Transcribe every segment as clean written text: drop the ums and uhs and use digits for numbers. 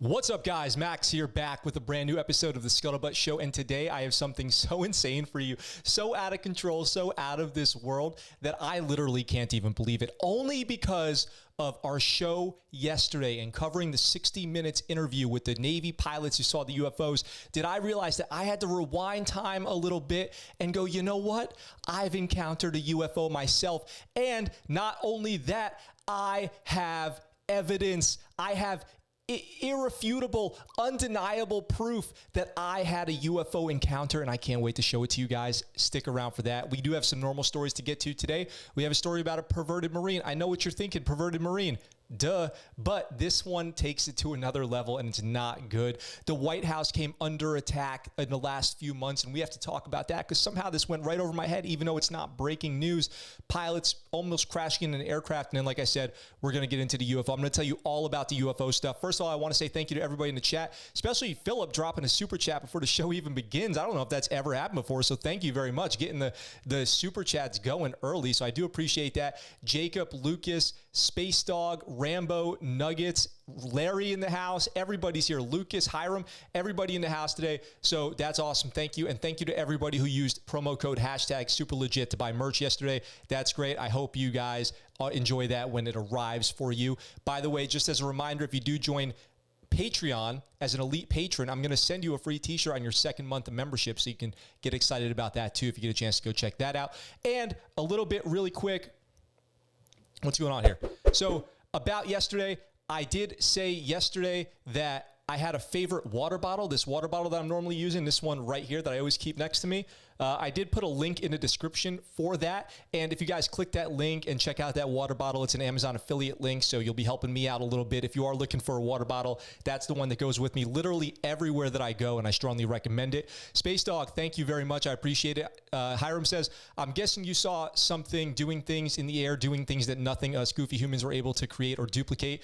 What's up, guys? Max here, back with a brand new episode of the ScuttleButt Show, and today I have something so insane for you, so out of control, so out of this world that I literally can't even believe it, only because of our show yesterday and covering the 60 Minutes interview with the Navy pilots who saw the UFOs. Did I realize that I had to rewind time a little bit and go, you know what? I've encountered a UFO myself, and not only that, I have evidence. I have irrefutable, undeniable proof that I had a UFO encounter, and I can't wait to show it to you guys. Stick around for that. We do have some normal stories to get to today. We have a story about a perverted Marine. I know what you're thinking, perverted Marine. Duh, but this one takes it to another level, and it's not good. The White House came under attack in the last few months, and we have to talk about that because somehow this went right over my head, even though it's not breaking news. Pilots almost crashing in an aircraft, and then, like I said, we're going to get into the UFO. I'm going to tell you all about the UFO stuff. First of all, I want to say thank you to everybody in the chat, especially Philip dropping a super chat before the show even begins. I don't know if that's ever happened before, so thank you very much. Getting the super chats going early, so I do appreciate that. Jacob, Lucas, Space Dog, Rambo, Nuggets, Larry in the house. Everybody's here. Lucas, Hiram, everybody in the house today. So that's awesome. Thank you. And thank you to everybody who used promo code #SuperLegit to buy merch yesterday. That's great. I hope you guys enjoy that when it arrives for you. By the way, just as a reminder, if you do join Patreon as an elite patron, I'm going to send you a free t-shirt on your second month of membership, so you can get excited about that too if you get a chance to go check that out. And a little bit really quick, what's going on here? So about yesterday, I did say yesterday that I had a favorite water bottle, this water bottle that I'm normally using, this one right here that I always keep next to me. I did put a link in the description for that, and if you guys click that link and check out that water bottle, it's an Amazon affiliate link, so you'll be helping me out a little bit. If you are looking for a water bottle, that's the one that goes with me literally everywhere that I go, and I strongly recommend it. Space Dog, thank you very much. I appreciate it. Hiram says, I'm guessing you saw something doing things in the air, doing things that nothing us goofy humans were able to create or duplicate.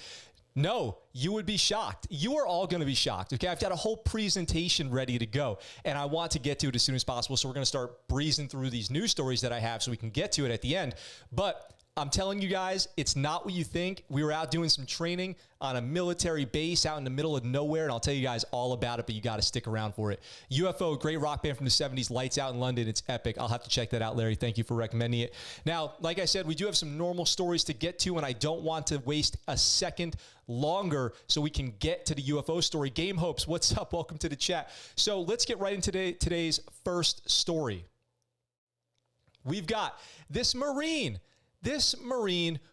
No, you would be shocked. You are all going to be shocked. Okay, I've got a whole presentation ready to go, and I want to get to it as soon as possible. So we're going to start breezing through these news stories that I have so we can get to it at the end. But I'm telling you guys, it's not what you think. We were out doing some training on a military base out in the middle of nowhere, and I'll tell you guys all about it, but you got to stick around for it. UFO, great rock band from the 70s, Lights Out in London. It's epic. I'll have to check that out, Larry. Thank you for recommending it. Now, like I said, we do have some normal stories to get to, and I don't want to waste a second longer so we can get to the UFO story. Game Hopes, what's up? Welcome to the chat. So let's get right into today's first story. We've got this Marine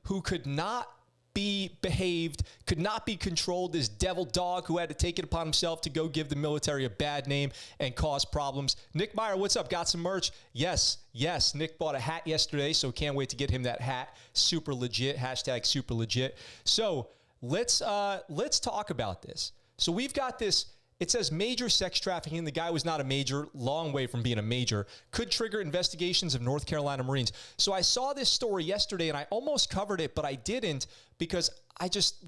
who could not be behaved, could not be controlled, this devil dog who had to take it upon himself to go give the military a bad name and cause problems. Nick Meyer, what's up? Got some merch? Yes. Nick bought a hat yesterday, so can't wait to get him that hat. Super legit. #super legit. So let's talk about this. So we've got this. It says major sex trafficking. The guy was not a major, long way from being a major, could trigger investigations of North Carolina Marines. So I saw this story yesterday and I almost covered it, but I didn't because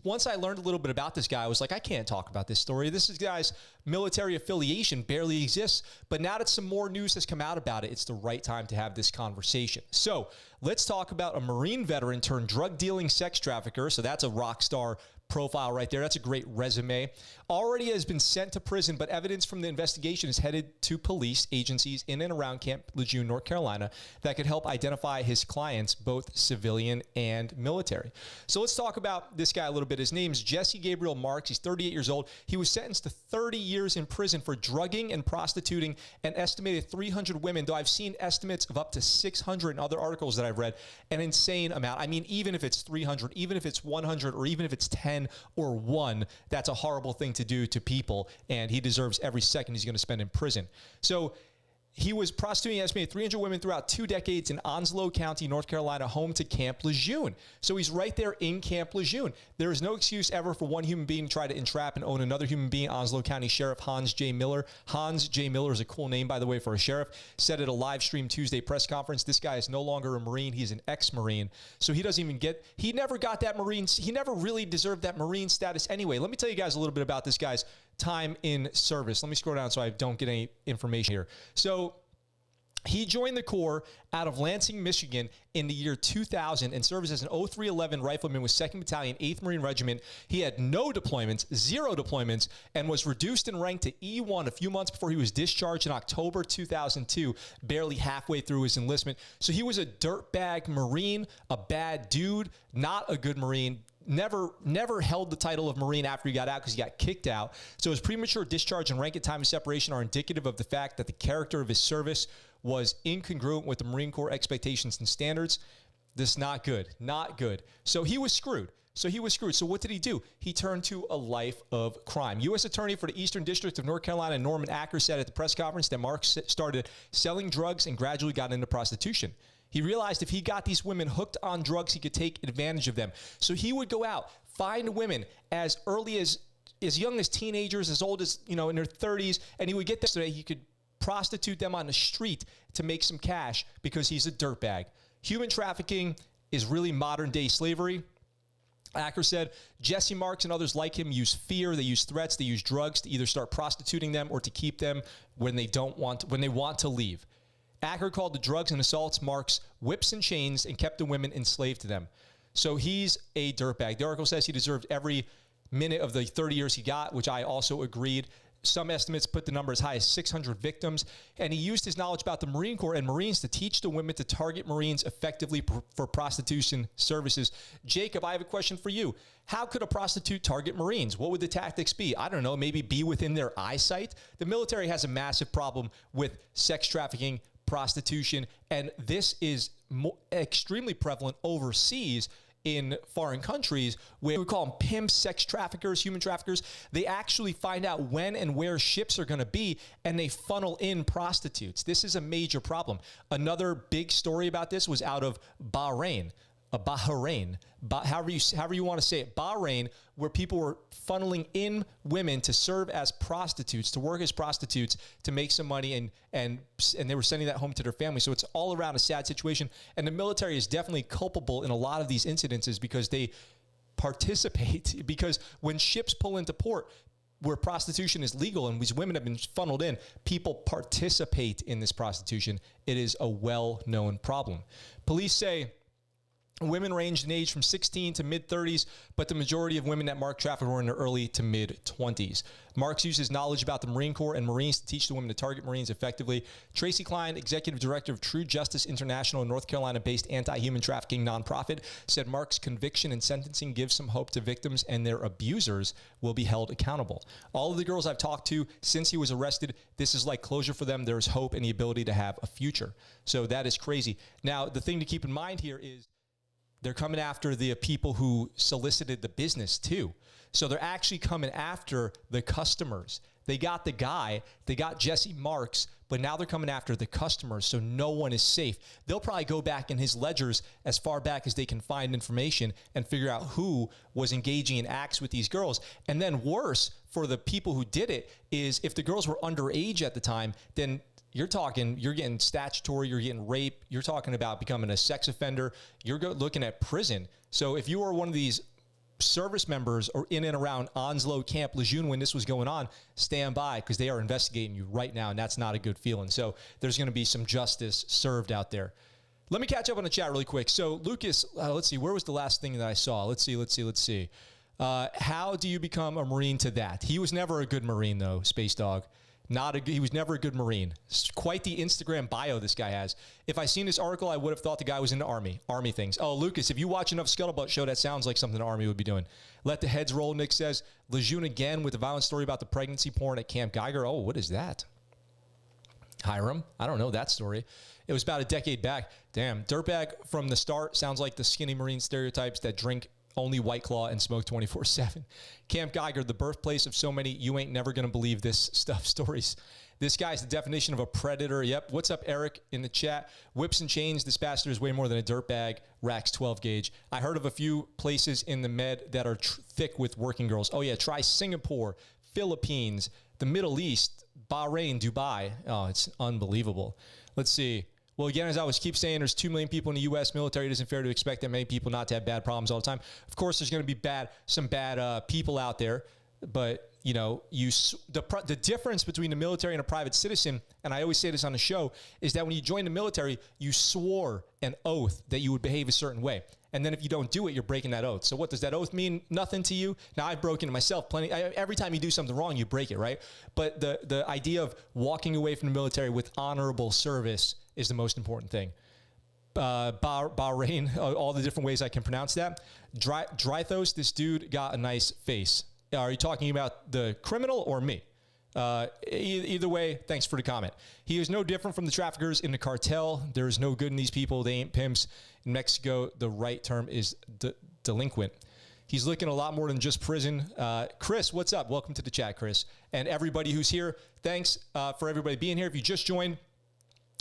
once I learned a little bit about this guy, I was like, I can't talk about this story. This guy's military affiliation barely exists. But now that some more news has come out about it, it's the right time to have this conversation. So let's talk about a Marine veteran turned drug dealing sex trafficker. So that's a rock star profile right there. That's a great resume. Already has been sent to prison, but evidence from the investigation is headed to police agencies in and around Camp Lejeune, North Carolina, that could help identify his clients, both civilian and military. So let's talk about this guy a little bit. His name's Jesse Gabriel Marks. He's 38 years old. He was sentenced to 30 years in prison for drugging and prostituting an estimated 300 women, though I've seen estimates of up to 600 in other articles that I've read. An insane amount. I mean, even if it's 300, even if it's 100, or even if it's 10 or 1, that's a horrible thing to do to people, and he deserves every second he's going to spend in prison. So he was prostituting an estimated 300 women throughout 2 decades in Onslow County, North Carolina, home to Camp Lejeune. So he's right there in Camp Lejeune. There is no excuse ever for one human being to try to entrap and own another human being. Onslow County Sheriff Hans J. Miller. Hans J. Miller is a cool name, by the way, for a sheriff. Said at a live stream Tuesday press conference, this guy is no longer a Marine. He's an ex-Marine. So he doesn't even he never got that Marine. He never really deserved that Marine status anyway. Let me tell you guys a little bit about this guy's time in service. Let me scroll down so I don't get any information here. So He joined the Corps out of Lansing, Michigan in the year 2000 and served as an 0311 rifleman with 2nd Battalion, 8th Marine Regiment. He had no deployments, 0 deployments, and was reduced in rank to E1 a few months before he was discharged in October 2002, barely halfway through his enlistment. So he was a dirtbag Marine, a bad dude, not a good Marine. Never held the title of Marine after he got out because he got kicked out. So his premature discharge and rank and time of separation are indicative of the fact that the character of his service was incongruent with the Marine Corps expectations and standards. This is not good, not good. So he was screwed. So what did he do? He turned to a life of crime. U.S. Attorney for the Eastern District of North Carolina, Norman Acker, said at the press conference that Mark started selling drugs and gradually got into prostitution. He realized if he got these women hooked on drugs, he could take advantage of them. So he would go out, find women as early as young as teenagers, as old as, in their 30s, and he would get them so that he could prostitute them on the street to make some cash because he's a dirtbag. Human trafficking is really modern-day slavery. Acker said, Jesse Marks and others like him use fear, they use threats, they use drugs to either start prostituting them or to keep them when they want to leave. Acker called the drugs and assaults Marks whips and chains and kept the women enslaved to them. So he's a dirtbag. The article says he deserved every minute of the 30 years he got, which I also agreed. Some estimates put the number as high as 600 victims. And he used his knowledge about the Marine Corps and Marines to teach the women to target Marines effectively for prostitution services. Jacob, I have a question for you. How could a prostitute target Marines? What would the tactics be? I don't know, maybe be within their eyesight? The military has a massive problem with sex trafficking, prostitution, and this is extremely prevalent overseas in foreign countries where we call them pimps, sex traffickers, human traffickers. They actually find out when and where ships are going to be, and they funnel in prostitutes. This is a major problem. Another big story about this was out of Bahrain. However you want to say it, Bahrain, where people were funneling in women to serve as prostitutes, to work as prostitutes, to make some money, and they were sending that home to their family. So it's all around a sad situation. And the military is definitely culpable in a lot of these incidences because they participate. Because when ships pull into port where prostitution is legal and these women have been funneled in, people participate in this prostitution. It is a well-known problem. Police say women ranged in age from 16 to mid-30s, but the majority of women that Mark trafficked were in their early to mid-20s. Marks used his knowledge about the Marine Corps and Marines to teach the women to target Marines effectively. Tracy Klein, executive director of True Justice International, a North Carolina-based anti-human trafficking nonprofit, said Mark's conviction and sentencing gives some hope to victims and their abusers will be held accountable. All of the girls I've talked to since he was arrested, this is like closure for them. There's hope and the ability to have a future. So that is crazy. Now, the thing to keep in mind here is they're coming after the people who solicited the business too. So they're actually coming after the customers. They got the guy, they got Jesse Marks, but now they're coming after the customers, so no one is safe. They'll probably go back in his ledgers as far back as they can find information and figure out who was engaging in acts with these girls. And then worse for the people who did it is if the girls were underage at the time, then you're getting statutory, you're getting rape, you're talking about becoming a sex offender, you're looking at prison. So if you were one of these service members or in and around Onslow Camp Lejeune when this was going on, stand by because they are investigating you right now, and that's not a good feeling. So there's going to be some justice served out there. Let me catch up on the chat really quick. So Lucas, let's see, where was the last thing that I saw? Let's see. How do you become a Marine to that? He was never a good Marine though, Space Dog. He was never a good Marine. It's quite the Instagram bio this guy has. If I seen this article, I would have thought the guy was in the Army things. Oh, Lucas, if you watch enough ScuttleButt Show, that sounds like something the Army would be doing. Let the heads roll, Nick says. Lejeune again with the violent story about the pregnancy porn at Camp Geiger. Oh, what is that? Hiram? I don't know that story. It was about a decade back. Damn, dirtbag from the start. Sounds like the skinny Marine stereotypes that drink only White Claw and smoke 24/7. Camp Geiger, the birthplace of so many you ain't never going to believe this stuff stories. This guy's the definition of a predator. Yep. What's up, Eric, in the chat? Whips and chains. This bastard is way more than a dirtbag. Racks 12 gauge. I heard of a few places in the Med that are thick with working girls. Oh, yeah. Try Singapore, Philippines, the Middle East, Bahrain, Dubai. Oh, it's unbelievable. Let's see. Well, again, as I always keep saying, there's 2 million people in the U.S. military. It isn't fair to expect that many people not to have bad problems all the time. Of course, there's going to be some bad people out there. but you know, the difference between the military and a private citizen, and I always say this on the show, is that when you join the military, you swore an oath that you would behave a certain way. And then if you don't do it, you're breaking that oath. So what does that oath mean? Nothing to you. Now, I've broken it myself plenty. Every time you do something wrong, you break it, right? But the idea of walking away from the military with honorable service is the most important thing. Bahrain, all the different ways I can pronounce that. Drythos, this dude got a nice face. Are you talking about the criminal or me? Either way, thanks for the comment. He is no different from the traffickers in the cartel. There is no good in these people. They ain't pimps. In Mexico, the right term is delinquent. He's looking a lot more than just prison. Chris, what's up? Welcome to the chat, Chris. And everybody who's here, thanks for everybody being here. If you just joined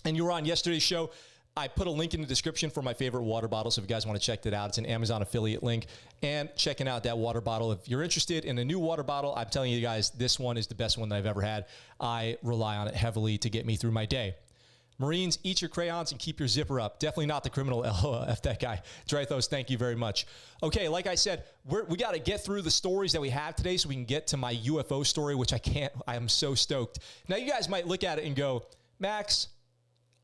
and you were on yesterday's show, I put a link in the description for my favorite water bottle. So if you guys want to check that out, it's an Amazon affiliate link. And checking out that water bottle. If you're interested in a new water bottle, I'm telling you guys, this one is the best one that I've ever had. I rely on it heavily to get me through my day. Marines, eat your crayons and keep your zipper up. Definitely not the criminal. F that guy. Drithos, thank you very much. Okay, like I said, we got to get through the stories that we have today so we can get to my UFO story, which I am so stoked. Now, you guys might look at it and go, Max,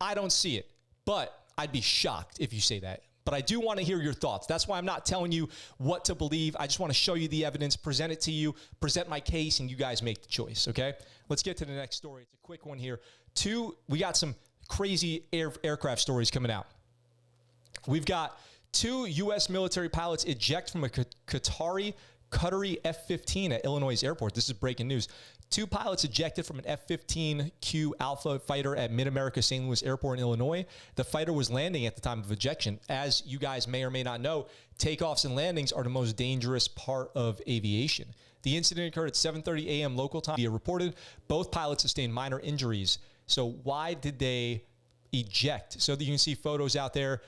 I don't see it. But I'd be shocked if you say that. But I do want to hear your thoughts. That's why I'm not telling you what to believe. I just want to show you the evidence, present it to you, present my case, and you guys make the choice, okay? Let's get to the next story. It's a quick one here. We got some crazy aircraft stories coming out. We've got 2 U.S. military pilots eject from a Qatari F-15 at Illinois airport. This is breaking news. 2 pilots ejected from an F-15Q Alpha fighter at Mid-America St. Louis Airport in Illinois. The fighter was landing at the time of ejection. As you guys may or may not know, takeoffs and landings are the most dangerous part of aviation. The incident occurred at 7:30 a.m. local time. Via reported, both pilots sustained minor injuries. So why did they eject? So that you can see photos out there.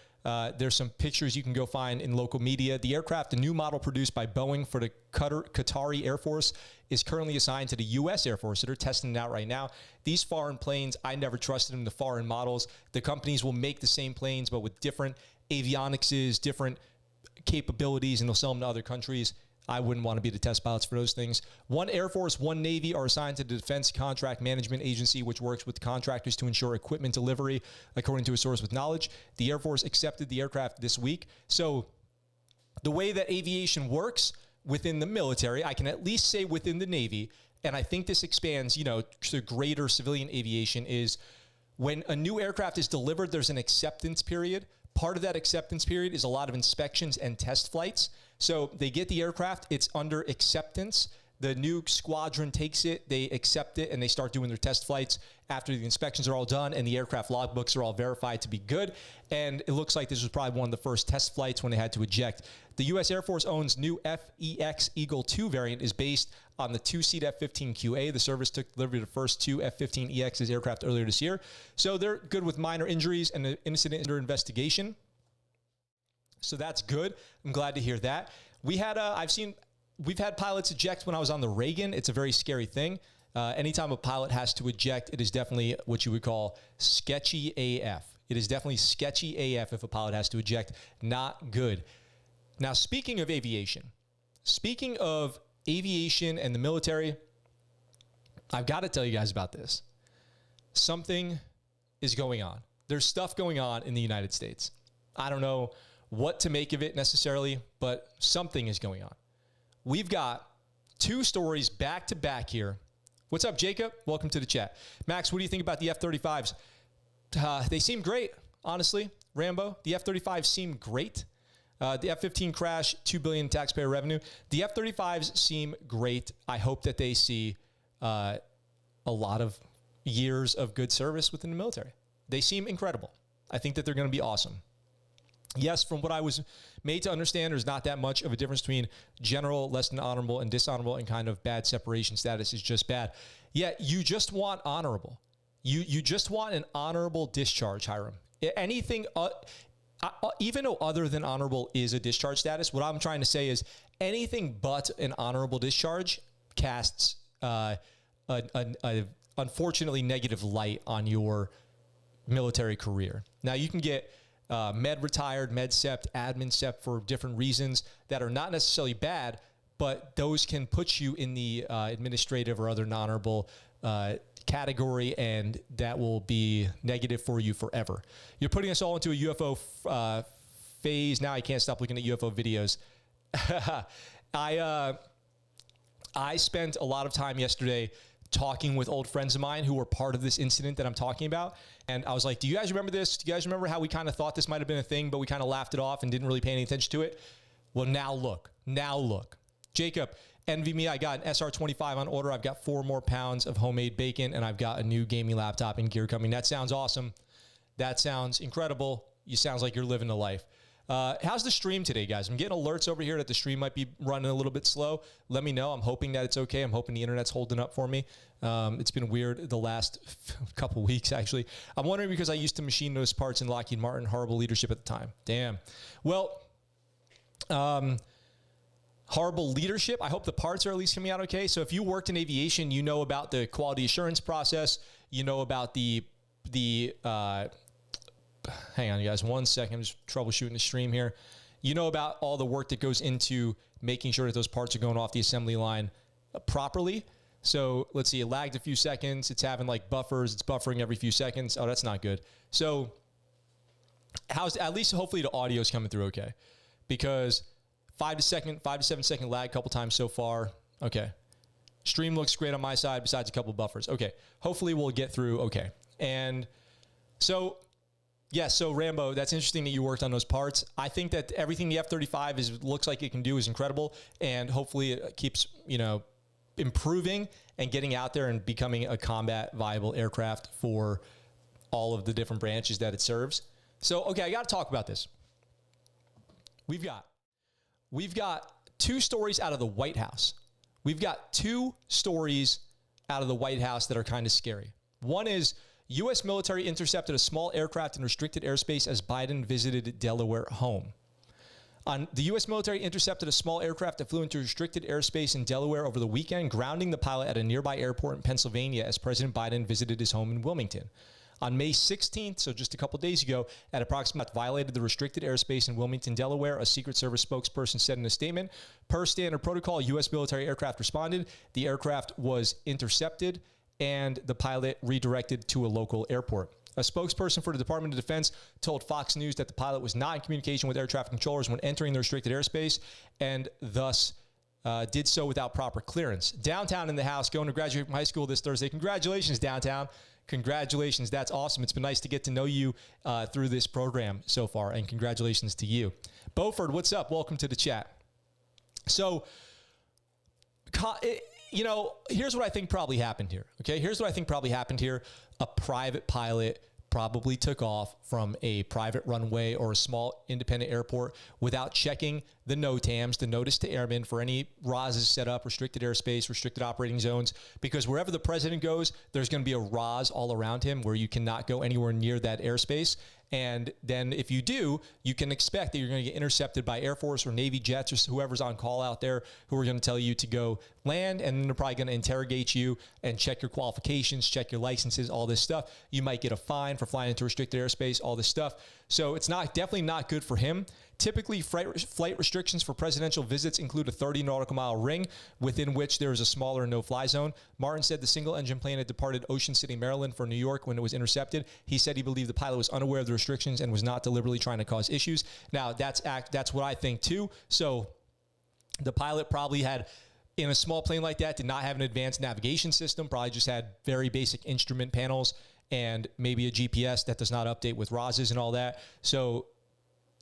There's some pictures you can go find in local media. The aircraft, a new model produced by Boeing for the Qatari Air Force, is currently assigned to the U.S. Air Force. So they're testing it out right now. These foreign planes, I never trusted them, the foreign models. The companies will make the same planes, but with different avionics, different capabilities, and they'll sell them to other countries. I wouldn't want to be the test pilots for those things. 1 Air Force, 1 Navy are assigned to the Defense Contract Management Agency, which works with contractors to ensure equipment delivery, according to a source with knowledge. The Air Force accepted the aircraft this week. So the way that aviation works within the military, I can at least say within the Navy, and I think this expands, you know, to greater civilian aviation, is when a new aircraft is delivered, there's an acceptance period. Part of that acceptance period is a lot of inspections and test flights. So they get the aircraft, it's under acceptance. The new squadron takes it, they accept it, and they start doing their test flights after the inspections are all done and the aircraft logbooks are all verified to be good. And it looks like this was probably one of the first test flights when they had to eject. The U.S. Air Force owns new FEX Eagle II variant is based on the 2-seat F-15QA. The service took delivery of the first 2 F-15EX's aircraft earlier this year. So they're good with minor injuries and the incident under investigation. So that's good. I'm glad to hear that. We've had pilots eject when I was on the Reagan. It's a very scary thing. Anytime a pilot has to eject, it is definitely what you would call sketchy AF. It is definitely sketchy AF if a pilot has to eject. Not good. Now, speaking of aviation and the military, I've got to tell you guys about this. Something is going on. There's stuff going on in the United States. I don't know what to make of it necessarily, but something is going on. We've got 2 stories back to back here. What's up, Jacob? Welcome to the chat. Max, what do you think about the F-35s? They seem great, honestly. Rambo, the F-35s seem great. The F-15 crash, $2 billion taxpayer revenue. The F-35s seem great. I hope that they see a lot of years of good service within the military. They seem incredible. I think that they're going to be awesome. Yes, from what I was made to understand, there's not that much of a difference between general, less than honorable, and dishonorable, and kind of bad separation status is just bad. Yeah, you just want honorable. You just want an honorable discharge, Hiram. Anything, even though other than honorable is a discharge status, what I'm trying to say is anything but an honorable discharge casts a unfortunately negative light on your military career. Now, you can get med retired, med sept, admin sept for different reasons that are not necessarily bad, but those can put you in the administrative or other non-honorable category, and that will be negative for you forever. You're putting us all into a UFO phase. Now I can't stop looking at UFO videos. I spent a lot of time yesterday talking with old friends of mine who were part of this incident that I'm talking about. And I was like, do you guys remember this? Do you guys remember how we kind of thought this might have been a thing, but we kind of laughed it off and didn't really pay any attention to it? Well, now look. Jacob, envy me. I got an SR25 on order. I've got 4 more pounds of homemade bacon, and I've got a new gaming laptop and gear coming. That sounds awesome. That sounds incredible. You sounds like you're living the life. How's the stream today, guys? I'm getting alerts over here that the stream might be running a little bit slow. Let me know. I'm hoping that it's okay. I'm hoping the internet's holding up for me. It's been weird the last couple weeks, actually. I'm wondering because I used to machine those parts in Lockheed Martin. Horrible leadership at the time. Damn. Well, horrible leadership. I hope the parts are at least coming out okay. So if you worked in aviation, you know about the quality assurance process. You know about the hang on, you guys, 1 second. I'm just troubleshooting the stream here. You know about all the work that goes into making sure that those parts are going off the assembly line properly. So let's see, it lagged a few seconds. It's having like buffers. It's buffering every few seconds. Oh, that's not good. So at least hopefully the audio is coming through okay, because 5 to 7 second lag a couple times so far. Okay. Stream looks great on my side besides a couple of buffers. Okay. Hopefully we'll get through okay. And so, yeah, so Rambo, that's interesting that you worked on those parts. I think that everything the F-35 looks like it can do is incredible, and hopefully it keeps, improving and getting out there and becoming a combat viable aircraft for all of the different branches that it serves. So, okay, I got to talk about this. We've got 2 stories out of the White House. We've got 2 stories out of the White House that are kind of scary. One is U.S. military intercepted a small aircraft in restricted airspace as Biden visited Delaware home. The U.S. military intercepted a small aircraft that flew into restricted airspace in Delaware over the weekend, grounding the pilot at a nearby airport in Pennsylvania as President Biden visited his home in Wilmington. On May 16th, so just a couple days ago, at approximately violated the restricted airspace in Wilmington, Delaware, a Secret Service spokesperson said in a statement. Per standard protocol, U.S. military aircraft responded. The aircraft was intercepted and the pilot redirected to a local airport. A spokesperson for the Department of Defense told Fox News that the pilot was not in communication with air traffic controllers when entering the restricted airspace and thus did so without proper clearance. Downtown in the house, going to graduate from high school this Thursday. Congratulations, Downtown. Congratulations. That's awesome. It's been nice to get to know you through this program so far, and congratulations to you. Beaufort, what's up? Welcome to the chat. So, here's what I think probably happened here. Okay, here's what I think probably happened here. A private pilot probably took off from a private runway or a small independent airport without checking the NOTAMs, the notice to airmen, for any ROSs set up, restricted airspace, restricted operating zones, because wherever the president goes, there's going to be a ROS all around him where you cannot go anywhere near that airspace. And then if you do, you can expect that you're going to get intercepted by Air Force or Navy jets or whoever's on call out there who are going to tell you to go land, and then they're probably going to interrogate you and check your qualifications, check your licenses, all this stuff. You might get a fine for flying into restricted airspace, all this stuff. So it's definitely not good for him. Typically, flight restrictions for presidential visits include a 30 nautical mile ring within which there is a smaller no-fly zone. Martin said the single-engine plane had departed Ocean City, Maryland for New York when it was intercepted. He said he believed the pilot was unaware of the restrictions and was not deliberately trying to cause issues. Now, that's what I think too. So the pilot probably had, in a small plane like that, did not have an advanced navigation system, probably just had very basic instrument panels and maybe a GPS that does not update with ROSs and all that. So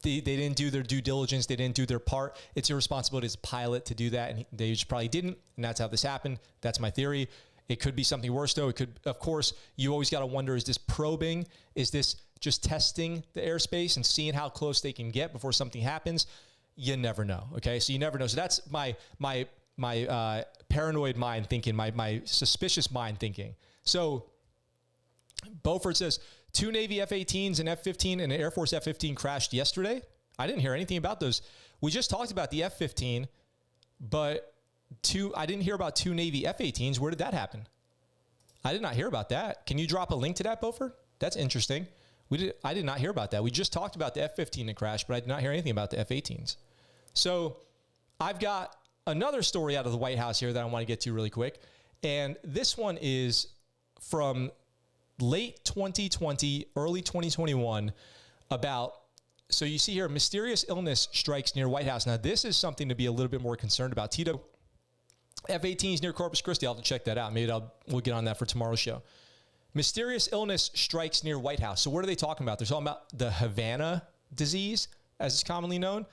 they didn't do their due diligence. They didn't do their part. It's your responsibility as a pilot to do that, and they just probably didn't, and that's how this happened. That's my theory. It could be something worse, though. It could, of course, you always got to wonder, is this probing? Is this just testing the airspace and seeing how close they can get before something happens? You never know, okay? So you never know. So that's my paranoid mind thinking, my suspicious mind thinking. So Beaufort says, 2 Navy F-18s, an F-15, and an Air Force F-15 crashed yesterday. I didn't hear anything about those. We just talked about the F-15, but I didn't hear about 2 Navy F-18s. Where did that happen? I did not hear about that. Can you drop a link to that, Beaufort? That's interesting. I did not hear about that. We just talked about the F-15 that crashed, but I did not hear anything about the F-18s. So I've got another story out of the White House here that I want to get to really quick. And this one is from late 2020, early 2021 about, so you see here, mysterious illness strikes near White House. Now, this is something to be a little bit more concerned about. Tito, F-18s near Corpus Christi. I'll have to check that out. Maybe we'll get on that for tomorrow's show. Mysterious illness strikes near White House. So what are they talking about? They're talking about the Havana disease, as it's commonly known.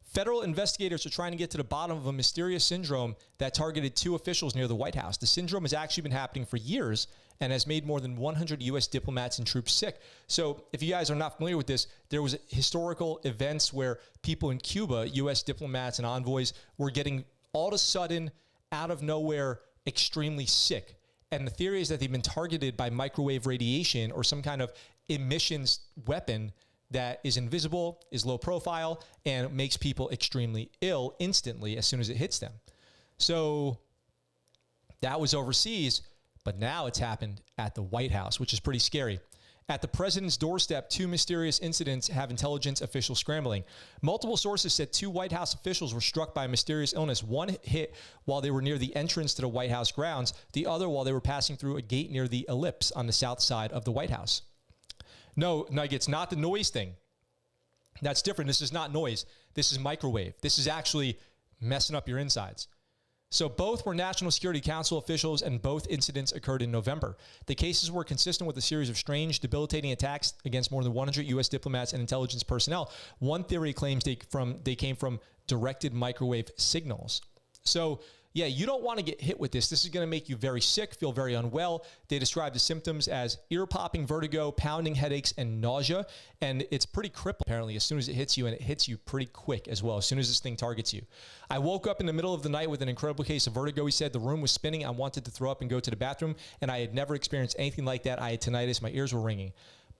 Federal investigators are trying to get to the bottom of a mysterious syndrome that targeted 2 officials near the White House. The syndrome has actually been happening for years and has made more than 100 U.S. diplomats and troops sick. So if you guys are not familiar with this, there was historical events where people in Cuba, U.S. diplomats and envoys, were getting all of a sudden, out of nowhere, extremely sick. And the theory is that they've been targeted by microwave radiation or some kind of emissions weapon that is invisible, is low profile, and makes people extremely ill instantly as soon as it hits them. So that was overseas, but now it's happened at the White House, which is pretty scary. At the president's doorstep, 2 mysterious incidents have intelligence officials scrambling. Multiple sources said 2 White House officials were struck by a mysterious illness. One hit while they were near the entrance to the White House grounds, the other while they were passing through a gate near the ellipse on the south side of the White House. No, Nuggets, not the noise thing. That's different. This is not noise. This is microwave. This is actually messing up your insides. So both were National Security Council officials, and both incidents occurred in November. The cases were consistent with a series of strange, debilitating attacks against more than 100 U.S. diplomats and intelligence personnel. One theory claims they came from directed microwave signals. So, yeah, you don't want to get hit with this. This is going to make you very sick, feel very unwell. They describe the symptoms as ear-popping vertigo, pounding headaches, and nausea. And it's pretty crippling, apparently, as soon as it hits you, and it hits you pretty quick as well, as soon as this thing targets you. I woke up in the middle of the night with an incredible case of vertigo, he said. The room was spinning. I wanted to throw up and go to the bathroom, and I had never experienced anything like that. I had tinnitus. My ears were ringing.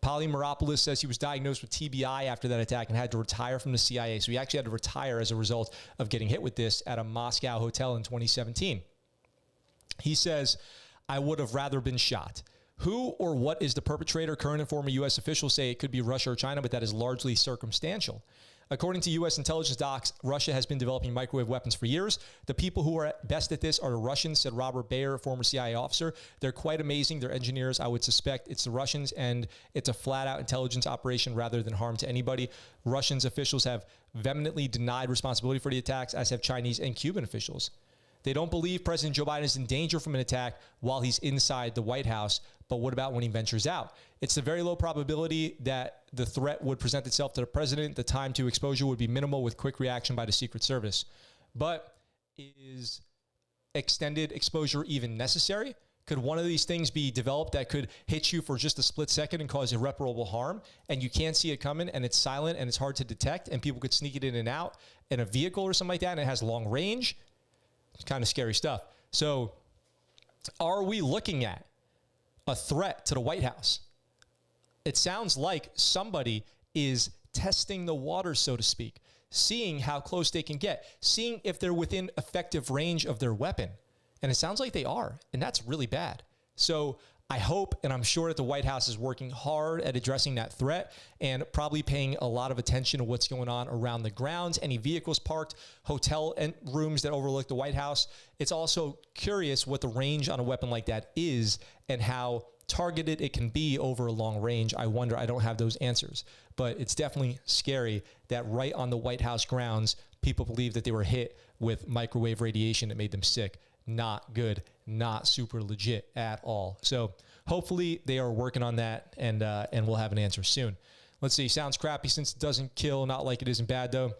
Polymeropoulos says he was diagnosed with TBI after that attack and had to retire from the CIA. So he actually had to retire as a result of getting hit with this at a Moscow hotel in 2017. He says, I would have rather been shot. Who or what is the perpetrator? Current and former U.S. officials say it could be Russia or China, but that is largely circumstantial. According to U.S. intelligence docs, Russia has been developing microwave weapons for years. The people who are best at this are the Russians, said Robert Bayer, a former CIA officer. They're quite amazing. They're engineers. I would suspect it's the Russians, and it's a flat-out intelligence operation rather than harm to anybody. Russians officials have vehemently denied responsibility for the attacks, as have Chinese and Cuban officials. They don't believe President Joe Biden is in danger from an attack while he's inside the White House, but what about when he ventures out? It's a very low probability that the threat would present itself to the president. The time to exposure would be minimal with quick reaction by the Secret Service. But is extended exposure even necessary? Could one of these things be developed that could hit you for just a split second and cause irreparable harm, and you can't see it coming, and it's silent and it's hard to detect, and people could sneak it in and out in a vehicle or something like that, and it has long range? It's kind of scary stuff. So are we looking at a threat to the White House? It sounds like somebody is testing the waters, so to speak, seeing how close they can get, seeing if they're within effective range of their weapon. And it sounds like they are, and that's really bad. So I hope, and I'm sure that the White House is working hard at addressing that threat and probably paying a lot of attention to what's going on around the grounds, any vehicles parked, hotel and rooms that overlook the White House. It's also curious what the range on a weapon like that is and how targeted it can be over a long range. I wonder. I don't have those answers, but it's definitely scary that right on the White House grounds, people believe that they were hit with microwave radiation that made them sick. Not good, not super legit at all. So hopefully they are working on that, and we'll have an answer soon. Let's see. Sounds crappy since it doesn't kill. Not like it isn't bad, though.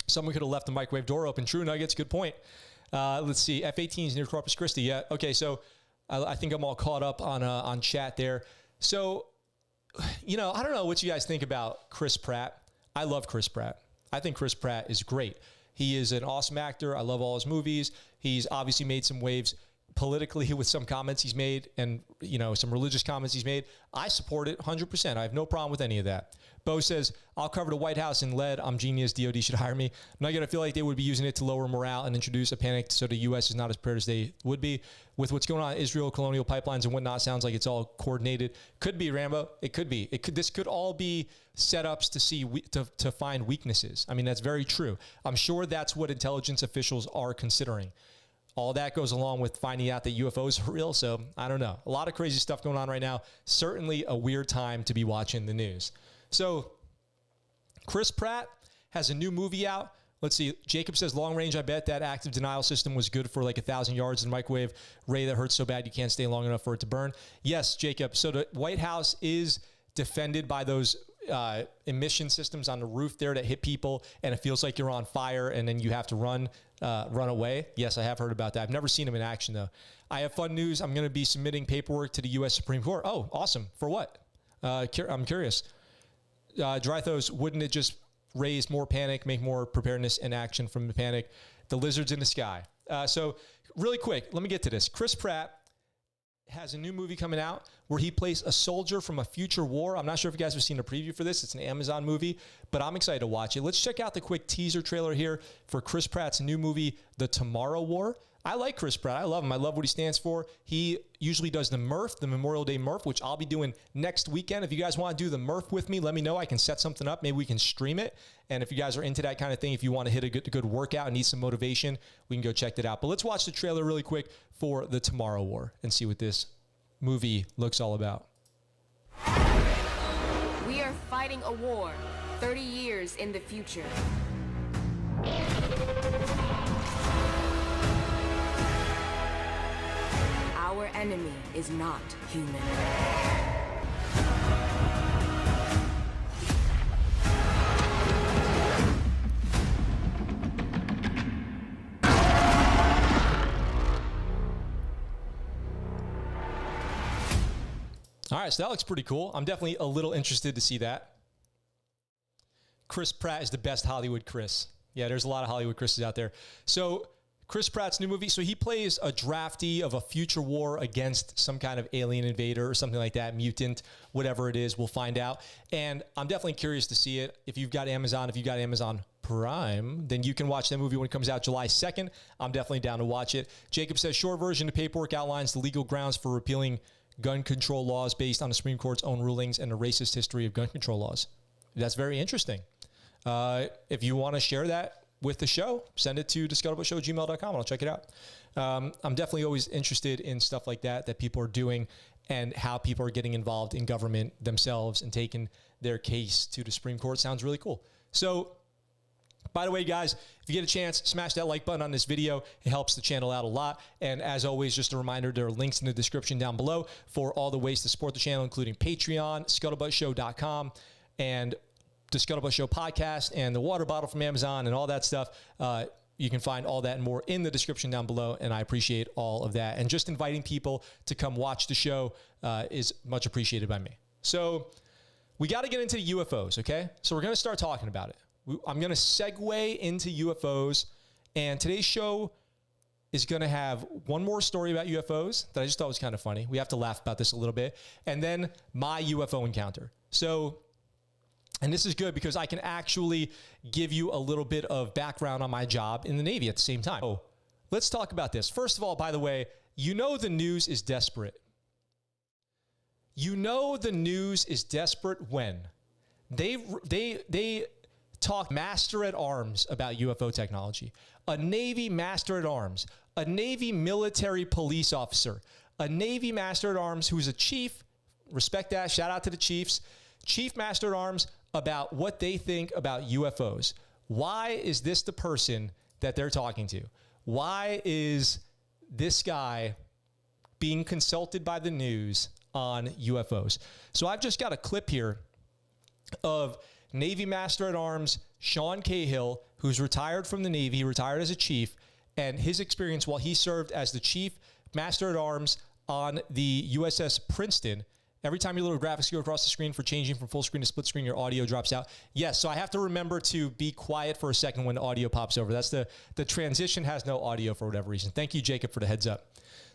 Someone could have left the microwave door open. True, Nuggets. Good point. Let's see. F-18s near Corpus Christi. Yeah. Okay. So I think I'm all caught up on chat there. So, you know, I don't know what you guys think about Chris Pratt. I love Chris Pratt. I think Chris Pratt is great. He is an awesome actor. I love all his movies. He's obviously made some waves politically with some comments he's made, and, you know, some religious comments he's made. I support it 100%. I have no problem with any of that. Bo says, I'll cover the White House in lead. I'm genius. DOD should hire me. I'm not going to feel like they would be using it to lower morale and introduce a panic so the U.S. is not as prepared as they would be. With what's going on in Israel, colonial pipelines and whatnot, sounds like it's all coordinated. Could be, Rambo. It could be. This could all be setups to see, to find weaknesses. I mean, that's very true. I'm sure that's what intelligence officials are considering. All that goes along with finding out that UFOs are real. So I don't know. A lot of crazy stuff going on right now. Certainly a weird time to be watching the news. So Chris Pratt has a new movie out. Let's see. Jacob says, long range, I bet that active denial system was good for like 1,000 yards in microwave. Ray that hurts so bad you can't stay long enough for it to burn. Yes, Jacob. So the White House is defended by those emission systems on the roof there that hit people, and it feels like you're on fire, and then you have to run away. Yes, I have heard about that. I've never seen them in action, though. I have fun news. I'm going to be submitting paperwork to the U.S. Supreme Court. Oh, awesome. For what? I'm curious. Drythos, wouldn't it just raise more panic, make more preparedness and action from the panic? The lizards in the sky. So really quick, let me get to this. Chris Pratt has a new movie coming out where he plays a soldier from a future war. I'm not sure if you guys have seen a preview for this. It's an Amazon movie, but I'm excited to watch it. Let's check out the quick teaser trailer here for Chris Pratt's new movie, The Tomorrow War. I like Chris Pratt. I love him. I love what he stands for. He usually does the MRF, the Memorial Day MRF, which I'll be doing next weekend. If you guys want to do the MRF with me, let me know. I can set something up. Maybe we can stream it. And if you guys are into that kind of thing, if you want to hit a good workout and need some motivation, we can go check that out. But let's watch the trailer really quick for The Tomorrow War and see what this movie looks all about. We are fighting a war 30 years in the future. Our enemy is not human. All right, so that looks pretty cool. I'm definitely a little interested to see that. Chris Pratt is the best Hollywood Chris. Yeah, there's a lot of Hollywood Chris's out there. So Chris Pratt's new movie, so he plays a draftee of a future war against some kind of alien invader or something like that, mutant, whatever it is, we'll find out. And I'm definitely curious to see it. If you've got Amazon Prime, then you can watch that movie when it comes out July 2nd. I'm definitely down to watch it. Jacob says, short version, the paperwork outlines the legal grounds for repealing gun control laws based on the Supreme Court's own rulings and the racist history of gun control laws. That's very interesting. If you want to share that with the show, send it to thescuttlebutt@gmail.com and I'll check it out. I'm definitely always interested in stuff like that people are doing and how people are getting involved in government themselves and taking their case to the Supreme Court. Sounds really cool. So, by the way, guys, if you get a chance, smash that like button on this video. It helps the channel out a lot. And as always, just a reminder, there are links in the description down below for all the ways to support the channel, including Patreon, ScuttleButtShow.com, and the ScuttleButt Show podcast, and the water bottle from Amazon, and all that stuff. You can find all that and more in the description down below, and I appreciate all of that. And just inviting people to come watch the show is much appreciated by me. So we got to get into the UFOs, okay? So we're going to start talking about it. I'm going to segue into UFOs, and today's show is going to have one more story about UFOs that I just thought was kind of funny. We have to laugh about this a little bit, and then my UFO encounter. So, and this is good because I can actually give you a little bit of background on my job in the Navy at the same time. So let's talk about this. First of all, by the way, you know the news is desperate. You know the news is desperate when they talk master at arms about UFO technology, a Navy master at arms, a Navy military police officer, a Navy master at arms who's a chief, respect that, shout out to the chiefs, chief master at arms about what they think about UFOs. Why is this the person that they're talking to? Why is this guy being consulted by the news on UFOs? So I've just got a clip here of Navy Master at Arms Sean Cahill, who's retired from the Navy, retired as a chief, and his experience while he served as the Chief Master at Arms on the USS Princeton. Every time your little graphics go across the screen for changing from full screen to split screen, your audio drops out. Yes, so I have to remember to be quiet for a second when the audio pops over. That's the transition has no audio for whatever reason. Thank you, Jacob, for the heads up.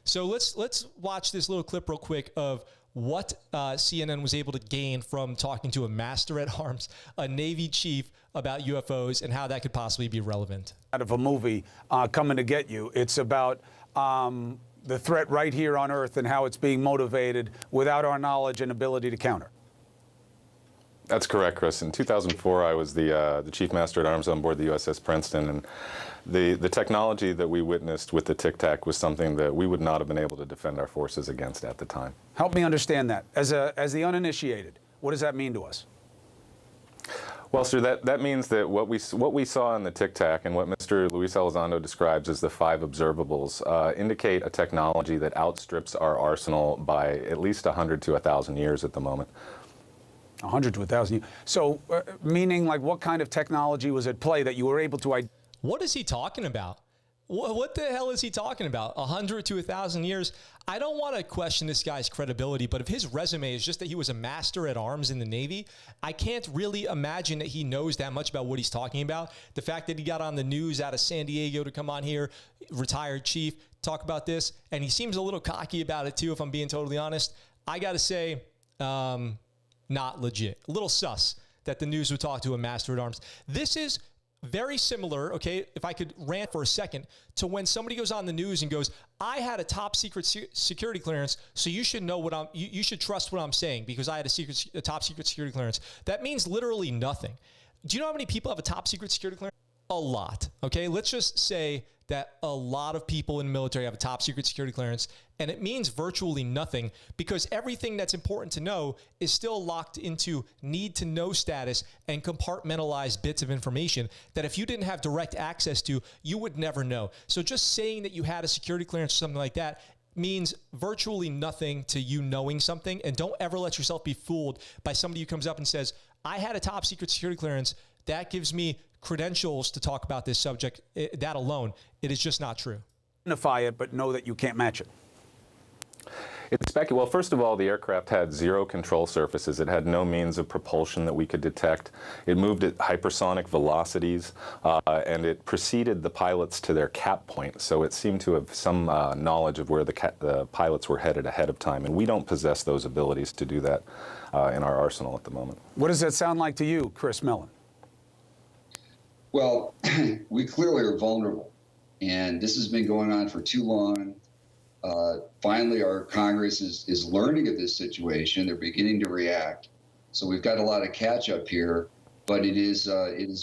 So let's watch this little clip real quick of what CNN was able to gain from talking to a master at arms, a Navy chief, about UFOs and how that could possibly be relevant. Out of a movie coming to get you. It's about the threat right here on Earth and how it's being motivated without our knowledge and ability to counter. That's correct, Chris. In 2004, I was the Chief Master at Arms on board the USS Princeton, and the technology that we witnessed with the Tic Tac was something that we would not have been able to defend our forces against at the time. Help me understand that. As the uninitiated, what does that mean to us? Well, sir, that means that what we saw in the Tic Tac and what Mr. Luis Elizondo describes as the 5 observables indicate a technology that outstrips our arsenal by at least 100 to 1,000 years at the moment. 100 to 1,000 years. So, meaning, like, what kind of technology was at play that you were able to? What is he talking about? What the hell is he talking about? 100 to 1,000 years? I don't want to question this guy's credibility, but if his resume is just that he was a master at arms in the Navy, I can't really imagine that he knows that much about what he's talking about. The fact that he got on the news out of San Diego to come on here, retired chief, talk about this, and he seems a little cocky about it too, if I'm being totally honest. I got to say, not legit. A little sus that the news would talk to a master at arms. This is very similar, okay, if I could rant for a second, to when somebody goes on the news and goes, I had a top secret security clearance, so you should know what you should trust what I'm saying because I had a top secret security clearance. That means literally nothing. Do you know how many people have a top secret security clearance? A lot, okay? Let's just say that a lot of people in the military have a top secret security clearance, and it means virtually nothing because everything that's important to know is still locked into need to know status and compartmentalized bits of information that if you didn't have direct access to, you would never know. So just saying that you had a security clearance or something like that means virtually nothing to you knowing something. And don't ever let yourself be fooled by somebody who comes up and says, I had a top secret security clearance. That gives me credentials to talk about this subject. That alone, it is just not true. Identify it, but know that you can't match it. Well, first of all, the aircraft had 0 control surfaces. It had no means of propulsion that we could detect. It moved at hypersonic velocities, and it preceded the pilots to their cap point. So it seemed to have some knowledge of where the pilots were headed ahead of time, and we don't possess those abilities to do that in our arsenal at the moment. What does that sound like to you, Chris Mellon? Well, we clearly are vulnerable, and this has been going on for too long. Finally, our Congress is learning of this situation. They're beginning to react. So we've got a lot of catch up here, but it is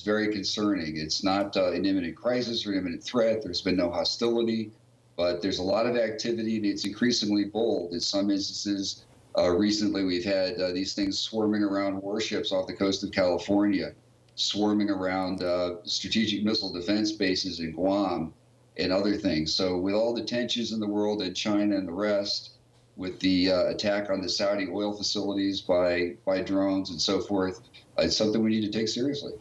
very concerning. It's not an imminent crisis or an imminent threat. There's been no hostility, but there's a lot of activity, and it's increasingly bold. In some instances, recently we've had these things swarming around warships off the coast of California, swarming around strategic missile defense bases in Guam and other things. So with all the tensions in the world and China and the rest, with the attack on the Saudi oil facilities by drones and so forth, it's something we need to take seriously.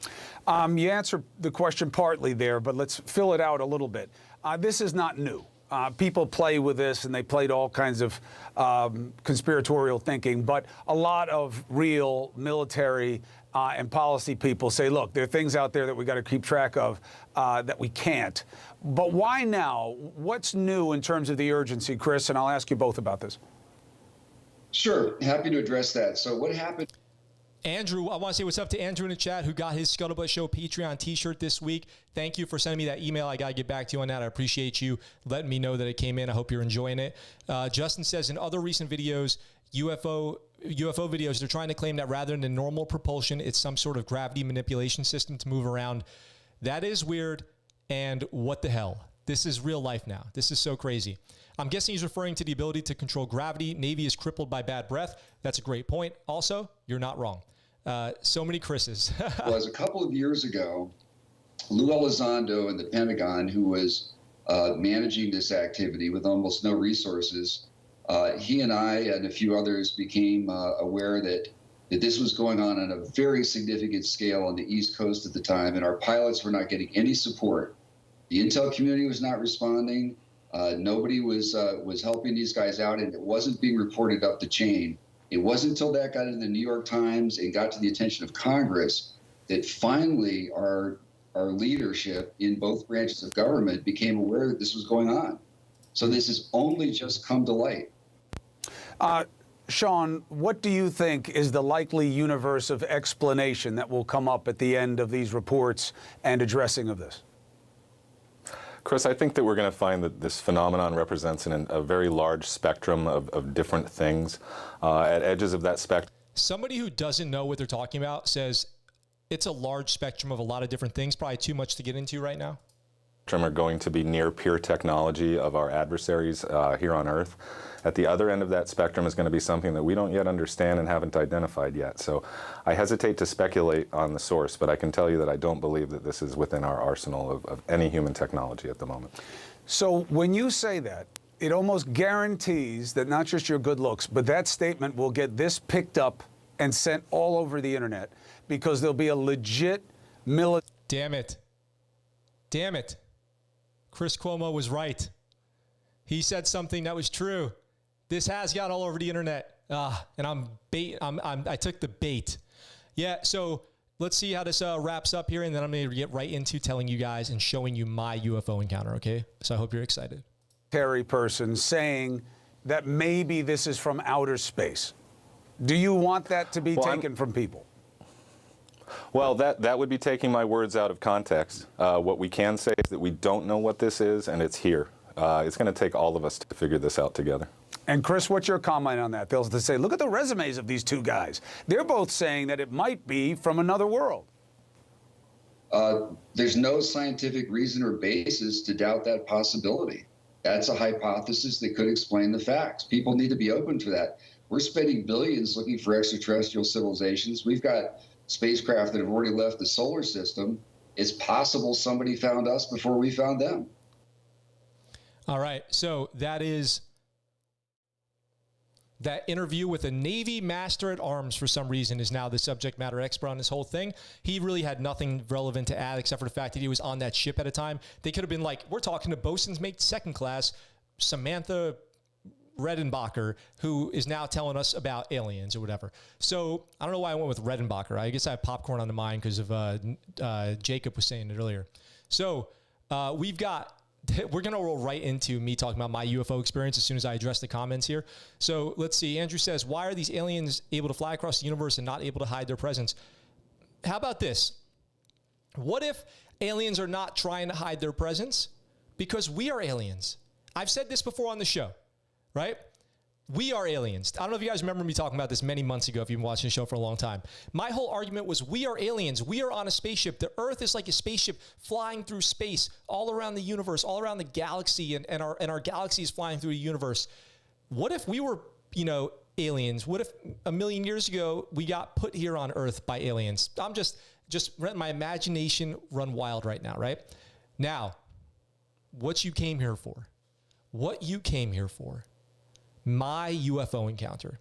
You answered the question partly there, but let's fill it out a little bit. This is not new. People play with this, and they played all kinds of conspiratorial thinking, but a lot of real military and policy people say, look, there are things out there that we got to keep track of that we can't. But why now? What's new in terms of the urgency, Chris? And I'll ask you both about this. Sure, happy to address that. So what happened? Andrew, I want to say what's up to Andrew in the chat who got his ScuttleButt Show Patreon t-shirt this week. Thank you for sending me that email. I got to get back to you on that. I appreciate you letting me know that it came in. I hope you're enjoying it. Justin says in other recent videos, UFO videos, they're trying to claim that rather than normal propulsion, it's some sort of gravity manipulation system to move around. That is weird. And what the hell? This is real life now. This is so crazy. I'm guessing he's referring to the ability to control gravity. Navy is crippled by bad breath. That's a great point. Also, you're not wrong. So many Chris's. Was a couple of years ago, Lou Elizondo in the Pentagon, who was managing this activity with almost no resources, he and I and a few others became aware that this was going on a very significant scale on the East Coast at the time, and our pilots were not getting any support. The intel community was not responding. Nobody was helping these guys out, and it wasn't being reported up the chain. It wasn't until that got into the New York Times and got to the attention of Congress that finally our leadership in both branches of government became aware that this was going on. So this has only just come to light. Sean, what do you think is the likely universe of explanation that will come up at the end of these reports and addressing of this? Chris, I think that we're going to find that this phenomenon represents a very large spectrum of different things. At edges of that spectrum, somebody who doesn't know what they're talking about says it's a large spectrum of a lot of different things, probably too much to get into right now. Are going to be near peer technology of our adversaries here on Earth. At the other end of that spectrum is going to be something that we don't yet understand and haven't identified yet. So I hesitate to speculate on the source, but I can tell you that I don't believe that this is within our arsenal of any human technology at the moment. So when you say that, it almost guarantees that not just your good looks, but that statement will get this picked up and sent all over the internet because there'll be a legit military. Damn it. Damn it. Chris Cuomo was right. He said something that was true. This has got all over the internet. And I took the bait. Yeah, so let's see how this wraps up here, and then I'm going to get right into telling you guys and showing you my UFO encounter, okay? So I hope you're excited. Person saying that maybe this is from outer space. Do you want that to be taken from people? Well, that would be taking my words out of context. What we can say is that we don't know what this is, and it's here. It's going to take all of us to figure this out together. And Chris, what's your comment on that? They'll say, look at the resumes of these two guys. They're both saying that it might be from another world. There's no scientific reason or basis to doubt that possibility. That's a hypothesis that could explain the facts. People need to be open to that. We're spending billions looking for extraterrestrial civilizations. We've got spacecraft that have already left the solar system. It's possible somebody found us before we found them. All right, so that is that interview with a Navy Master at Arms, for some reason, is now the subject matter expert on this whole thing. He really had nothing relevant to add except for the fact that he was on that ship at a time. They could have been like, we're talking to Bosun's Mate Second Class, Samantha Redenbacher, who is now telling us about aliens or whatever. So I don't know why I went with Redenbacher. I guess I have popcorn on the mind because of Jacob was saying it earlier. So we're going to roll right into me talking about my UFO experience as soon as I address the comments here. So let's see. Andrew says, why are these aliens able to fly across the universe and not able to hide their presence? How about this? What if aliens are not trying to hide their presence? Because we are aliens. I've said this before on the show, right? We are aliens. I don't know if you guys remember me talking about this many months ago if you've been watching the show for a long time. My whole argument was we are aliens. We are on a spaceship. The Earth is like a spaceship flying through space all around the universe, all around the galaxy, and our galaxy is flying through the universe. What if we were, aliens? What if a million years ago we got put here on Earth by aliens? I'm just letting my imagination run wild right now, right? Now, what you came here for. What you came here for. My UFO encounter.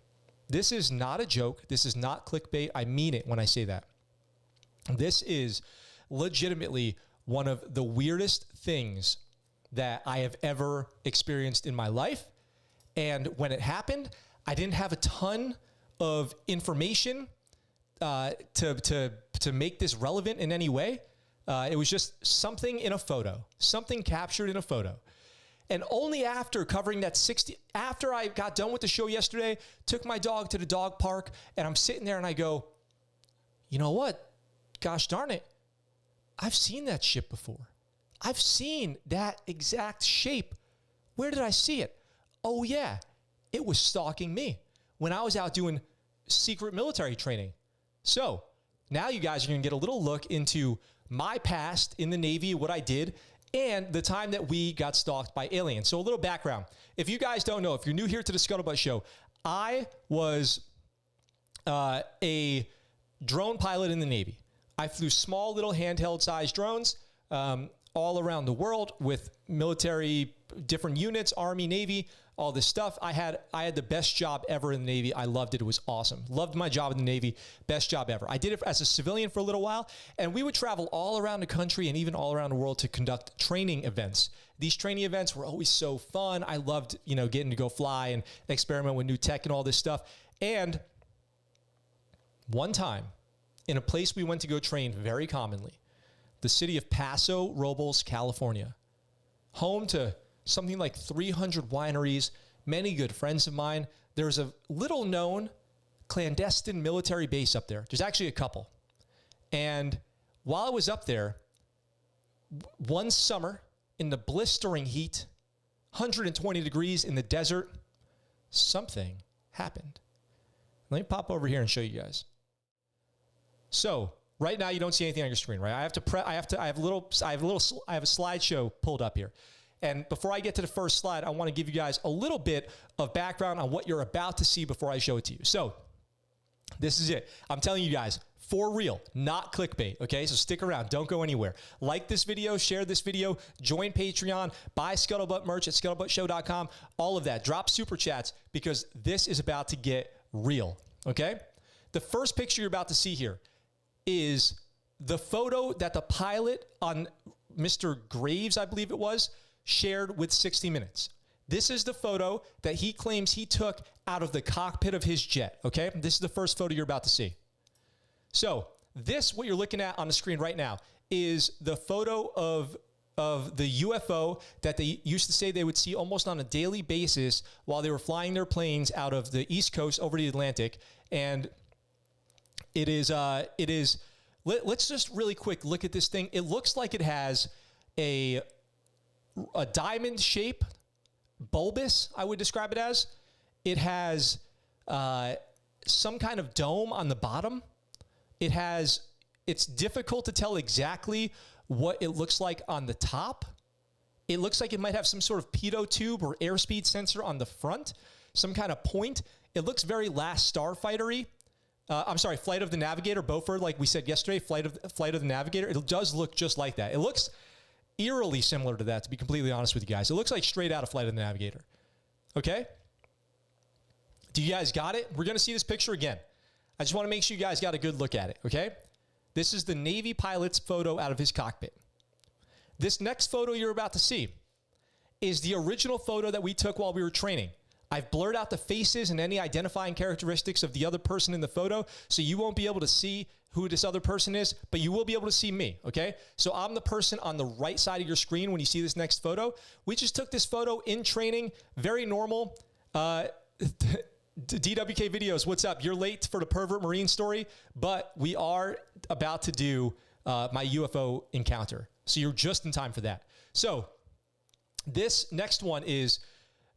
This is not a joke. This is not clickbait. I mean it when I say that. This is legitimately one of the weirdest things that I have ever experienced in my life. And when it happened, I didn't have a ton of information to make this relevant in any way. It was just something in a photo, something captured in a photo. And only after covering that after I got done with the show yesterday, took my dog to the dog park, and I'm sitting there and I go, you know what? Gosh darn it. I've seen that ship before. I've seen that exact shape. Where did I see it? Oh yeah, it was stalking me when I was out doing secret military training. So now you guys are going to get a little look into my past in the Navy, what I did, and the time that we got stalked by aliens. So a little background. If you guys don't know, if you're new here to the ScuttleButt Show, I was a drone pilot in the Navy. I flew small little handheld sized drones all around the world with military, different units, Army, Navy, all this stuff. I had the best job ever in the Navy. I loved it. It was awesome. Loved my job in the Navy. Best job ever. I did it as a civilian for a little while, and we would travel all around the country and even all around the world to conduct training events. These training events were always so fun. I loved, getting to go fly and experiment with new tech and all this stuff. And one time, in a place we went to go train very commonly, the city of Paso Robles, California, home to something like 300 wineries, many good friends of mine, there's a little known clandestine military base up there. There's actually a couple. And while I was up there, one summer in the blistering heat, 120 degrees in the desert, something happened. Let me pop over here and show you guys. So right now you don't see anything on your screen, right? I have a slideshow pulled up here. And before I get to the first slide, I want to give you guys a little bit of background on what you're about to see before I show it to you. So this is it. I'm telling you guys, for real, not clickbait, okay? So stick around. Don't go anywhere. Like this video, share this video, join Patreon, buy ScuttleButt merch at ScuttleButtShow.com, all of that. Drop super chats because this is about to get real, okay? The first picture you're about to see here is the photo that the pilot on Mr. Graves, I believe it was, shared with 60 Minutes. This is the photo that he claims he took out of the cockpit of his jet, okay? This is the first photo you're about to see. So this, what you're looking at on the screen right now, is the photo of the UFO that they used to say they would see almost on a daily basis while they were flying their planes out of the East Coast over the Atlantic. And let's just really quick look at this thing. It looks like it has a diamond shape, bulbous, I would describe it as. It has some kind of dome on the bottom. It's difficult to tell exactly what it looks like on the top. It looks like it might have some sort of pitot tube or airspeed sensor on the front, some kind of point. It looks very Last Starfighter-y. I'm sorry, Flight of the Navigator, Beaufort, like we said yesterday, Flight of the Navigator. It does look just like that. It looks eerily similar to that, to be completely honest with you guys. It looks like straight out of Flight of the Navigator. Okay? Do you guys got it? We're going to see this picture again. I just want to make sure you guys got a good look at it, okay? This is the Navy pilot's photo out of his cockpit. This next photo you're about to see is the original photo that we took while we were training. I've blurred out the faces and any identifying characteristics of the other person in the photo, so you won't be able to see who this other person is, but you will be able to see me, okay? So I'm the person on the right side of your screen when you see this next photo. We just took this photo in training, very normal. DWK Videos, what's up? You're late for the Pervert Marine story, but we are about to do my UFO encounter. So you're just in time for that. So this next one is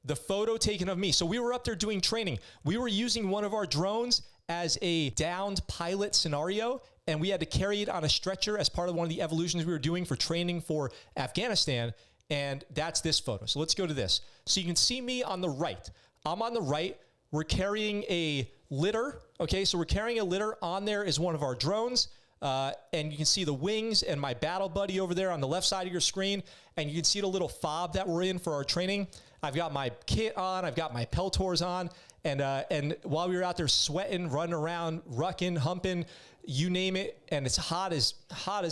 the photo taken of me. So we were up there doing training. We were using one of our drones as a downed pilot scenario, and we had to carry it on a stretcher as part of one of the evolutions we were doing for training for Afghanistan, and that's this photo. So let's go to this. So you can see me on the right. I'm on the right. We're carrying a litter, okay? So we're carrying a litter. On there is one of our drones, and you can see the wings and my battle buddy over there on the left side of your screen, and you can see the little fob that we're in for our training. I've got my kit on. I've got my Peltors on, and while we were out there sweating, running around, rucking, humping, you name it, and it's hot as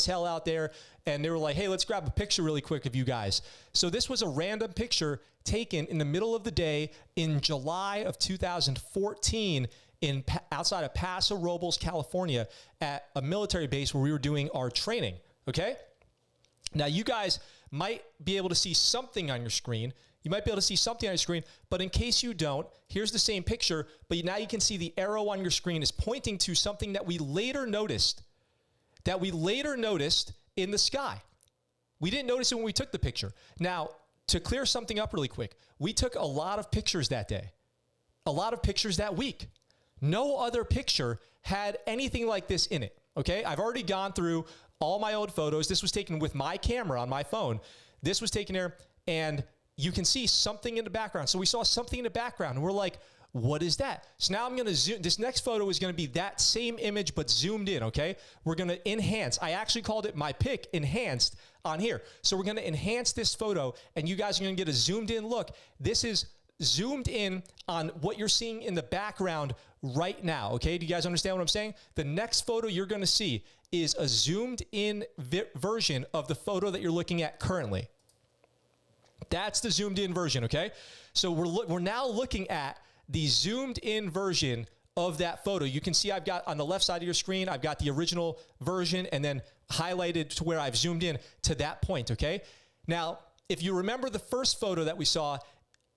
hell out there, and they were like, hey, let's grab a picture really quick of you guys. So this was a random picture taken in the middle of the day in July of 2014 outside of Paso Robles, California, at a military base where we were doing our training, okay? Now, you guys might be able to see something on your screen. You might be able to see something on your screen, but in case you don't, here's the same picture, but now you can see the arrow on your screen is pointing to something that we later noticed in the sky. We didn't notice it when we took the picture. Now, to clear something up really quick, we took a lot of pictures that day, a lot of pictures that week. No other picture had anything like this in it, okay? I've already gone through all my old photos. This was taken with my camera on my phone. This was taken there, and you can see something in the background. So we saw something in the background, and we're like, what is that? So now I'm going to zoom. This next photo is going to be that same image, but zoomed in, okay? We're going to enhance. I actually called it my pick enhanced on here. So we're going to enhance this photo, and you guys are going to get a zoomed in look. This is zoomed in on what you're seeing in the background right now, okay? Do you guys understand what I'm saying? The next photo you're going to see is a zoomed in version of the photo that you're looking at currently. That's the zoomed in version, okay? So we're now looking at the zoomed in version of that photo. You can see I've got on the left side of your screen, I've got the original version and then highlighted to where I've zoomed in to that point, okay? Now, if you remember the first photo that we saw,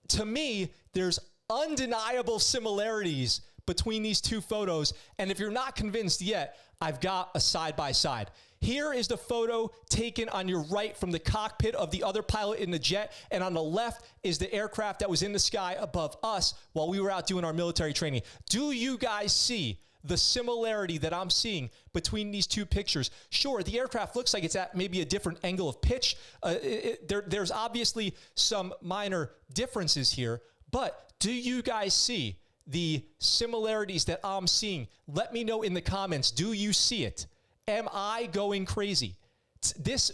to me, there's undeniable similarities between these two photos. And if you're not convinced yet, I've got a side-by-side. Here is the photo taken on your right from the cockpit of the other pilot in the jet, and on the left is the aircraft that was in the sky above us while we were out doing our military training. Do you guys see the similarity that I'm seeing between these two pictures? Sure, the aircraft looks like it's at maybe a different angle of pitch. There's obviously some minor differences here, but do you guys see the similarities that I'm seeing? Let me know in the comments. Do you see it? Am I going crazy? This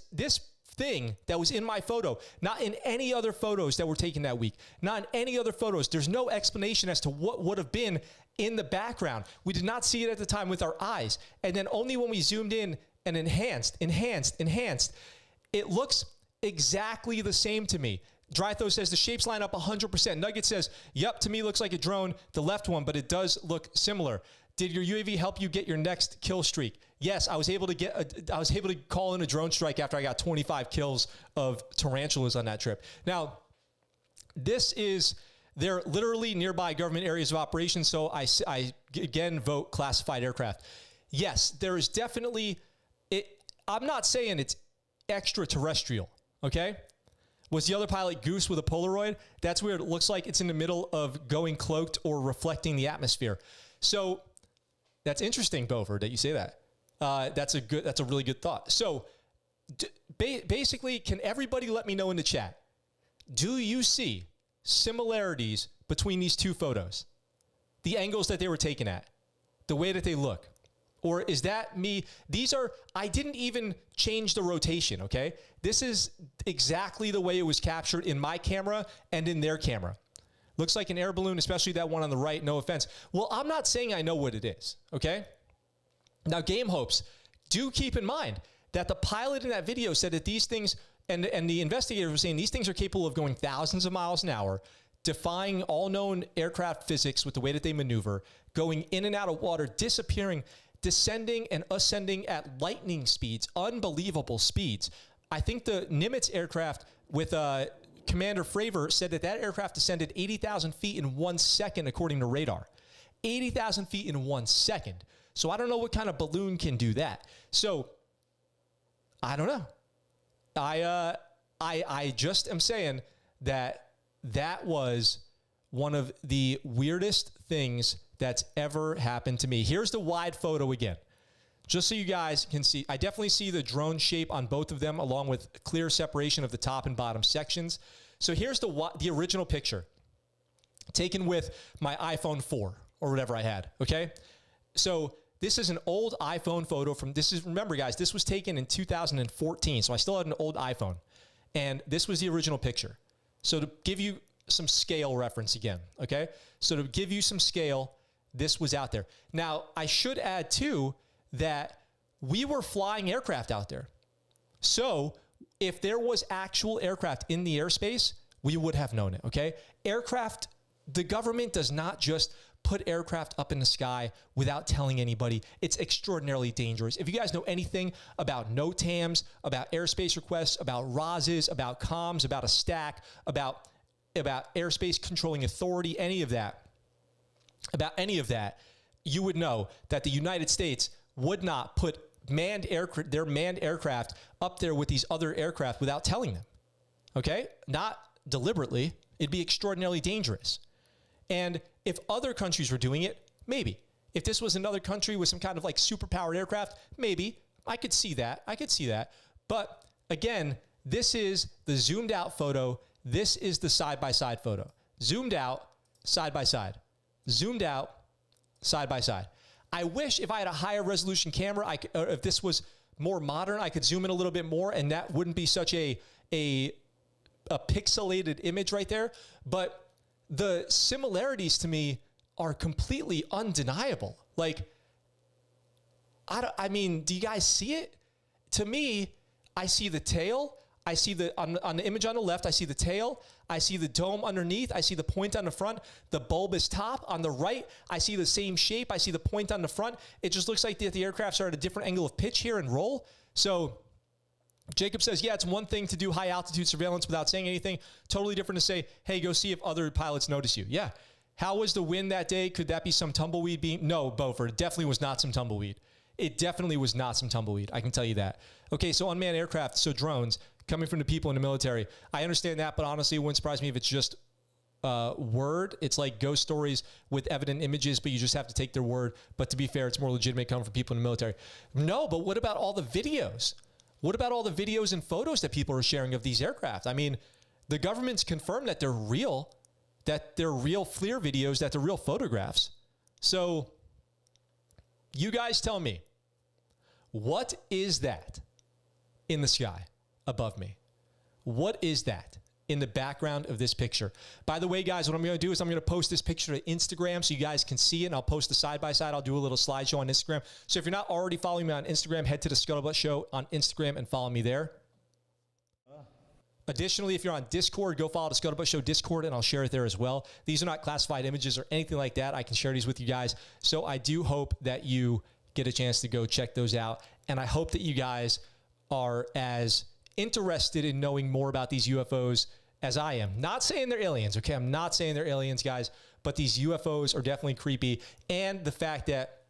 thing that was in my photo, not in any other photos that were taken that week, not in any other photos. There's no explanation as to what would have been in the background. We did not see it at the time with our eyes. And then only when we zoomed in and enhanced, it looks exactly the same to me. Drytho says the shapes line up 100%. Nugget says, yep, to me looks like a drone, the left one, but it does look similar. Did your UAV help you get your next kill streak? Yes, I was able to call in a drone strike after I got 25 kills of tarantulas on that trip. Now, they're literally nearby government areas of operation, so I again vote classified aircraft. Yes, there is definitely I'm not saying it's extraterrestrial, okay? Was the other pilot Goose with a Polaroid? That's where it looks like it's in the middle of going cloaked or reflecting the atmosphere. So that's interesting, Bover, that you say that. That's a really good thought. So basically, can everybody let me know in the chat, do you see similarities between these two photos? The angles that they were taken at, the way that they look? Or is that me? I didn't even change the rotation, okay? This is exactly the way it was captured in my camera and in their camera. Looks like an air balloon, especially that one on the right, no offense. Well, I'm not saying I know what it is, okay? Now, Game Hopes, do keep in mind that the pilot in that video said that these things, and the investigator was saying these things are capable of going thousands of miles an hour, defying all known aircraft physics with the way that they maneuver, going in and out of water, disappearing, descending and ascending at lightning speeds, unbelievable speeds. I think the Nimitz aircraft with Commander Fravor said that aircraft descended 80,000 feet in 1 second, according to radar. 80,000 feet in 1 second. So I don't know what kind of balloon can do that. So I don't know. I just am saying that was one of the weirdest things that's ever happened to me. Here's the wide photo again, just so you guys can see. I definitely see the drone shape on both of them, along with clear separation of the top and bottom sections. So here's the original picture taken with my iPhone 4 or whatever I had, okay? So this is an old iPhone photo remember guys, this was taken in 2014, so I still had an old iPhone. And this was the original picture. So to give you some scale reference again, okay? So to give you some scale, this was out there. Now, I should add too that we were flying aircraft out there. So if there was actual aircraft in the airspace, we would have known it, okay? Aircraft, the government does not just put aircraft up in the sky without telling anybody. It's extraordinarily dangerous. If you guys know anything about NOTAMs, about airspace requests, about ROSs, about comms, about a stack, about airspace controlling authority, any of that, you would know that the United States would not put their manned aircraft up there with these other aircraft without telling them, okay? Not deliberately. It'd be extraordinarily dangerous. And if other countries were doing it, maybe. If this was another country with some kind of like superpowered aircraft, maybe. I could see that. But again, this is the zoomed out photo. This is the side-by-side photo. Zoomed out, side-by-side. Zoomed out, side-by-side. I wish if I had a higher resolution camera, or if this was more modern, I could zoom in a little bit more and that wouldn't be such a pixelated image right there. But the similarities to me are completely undeniable. Like, I mean, do you guys see it? To me, I see the tail. I see on the image on the left, I see the tail. I see the dome underneath. I see the point on the front, the bulbous top. On the right, I see the same shape. I see the point on the front. It just looks like the aircrafts are at a different angle of pitch here and roll. So Jacob says, yeah, it's one thing to do high altitude surveillance without saying anything. Totally different to say, hey, go see if other pilots notice you. Yeah. How was the wind that day? Could that be some tumbleweed being? No, Beaufort, it definitely was not some tumbleweed. It definitely was not some tumbleweed. I can tell you that. Okay, so unmanned aircraft, so drones coming from the people in the military. I understand that, but honestly, it wouldn't surprise me if it's just word. It's like ghost stories with evident images, but you just have to take their word. But to be fair, it's more legitimate coming from people in the military. No, but what about all the videos? What about all the videos and photos that people are sharing of these aircraft? I mean, the government's confirmed that they're real, FLIR videos, that they're real photographs. So you guys tell me, what is that in the sky above me? What is that in the background of this picture? By the way, guys, what I'm going to do is I'm going to post this picture to Instagram so you guys can see it, and I'll post the side-by-side. I'll do a little slideshow on Instagram. So if you're not already following me on Instagram, head to the ScuttleButt Show on Instagram and follow me there. Additionally, if you're on Discord, go follow the ScuttleButt Show Discord, and I'll share it there as well. These are not classified images or anything like that. I can share these with you guys. So I do hope that you get a chance to go check those out. And I hope that you guys are as interested in knowing more about these UFOs as I am. Not saying they're aliens, okay? I'm not saying they're aliens, guys, but these UFOs are definitely creepy. And the fact that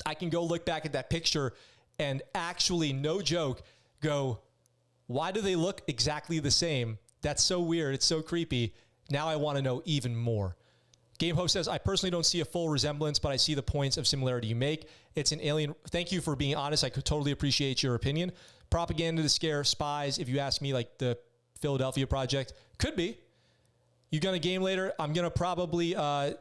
I can go look back at that picture and actually, no joke, go, why do they look exactly the same? That's so weird. It's so creepy. Now I want to know even more. GameHost says, I personally don't see a full resemblance, but I see the points of similarity you make. It's an alien. Thank you for being honest. I could totally appreciate your opinion. Propaganda to scare spies, if you ask me, like the Philadelphia Project. Could be. You gonna game later? I'm gonna probably